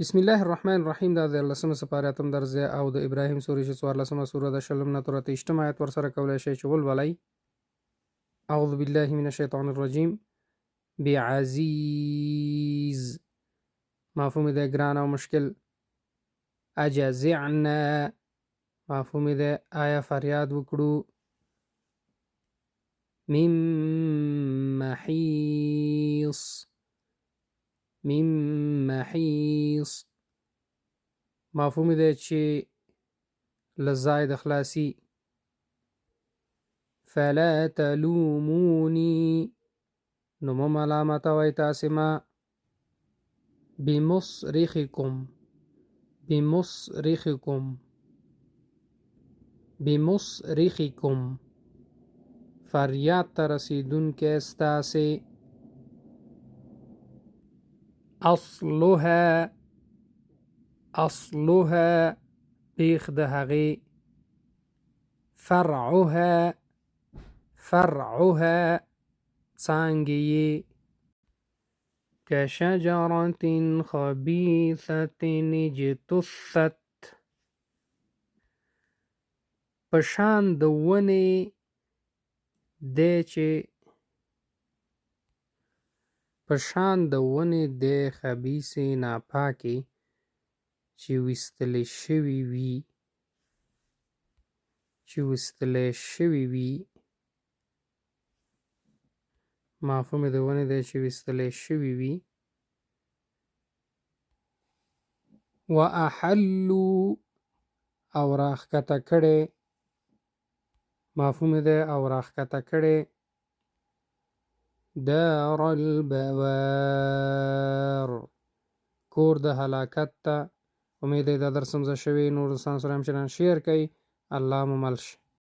بسم الله الرحمن الرحیم. دا د 14 سپاره اتم درس دی او د ابراهیم سورې چې 14مه سوره د شلم نه تر 28 آیت ورسره کولای شي چې ولولئ. اعوذ بالله من الشیطان الرجیم. بعزیز مفهوم دی ګران او مشکل. اجزعنا مفهوم دی آیا فریاد وکړو. من محیص من محیص مفهوم دی چې لزاید خلاصی. فلا تلومونی نو ملامت وای تاسې ما. بمصرخکم بمصرخکم بمصرخکم فریاد ته رسیدونکی ستاسې. اصلها اصلها بیخ د هغې. فرعها فرعها څانګې یې. کشجرة خبیثة اجتثت پشان د ونې دی چې پشان د ونې دی خبیثې ناپاکې چې ویستلی شوي وي مفهوم د ونې دی چې ویستلی شوي وي. واحلوا او راښکته کړی مفهوم دی او راښکته کړی. دار البوار کور د هلاکت ته. امید دی دا درس سمزه شوی. نور دوستانو سره هم چنان شیر کوي. الله مو مل شه.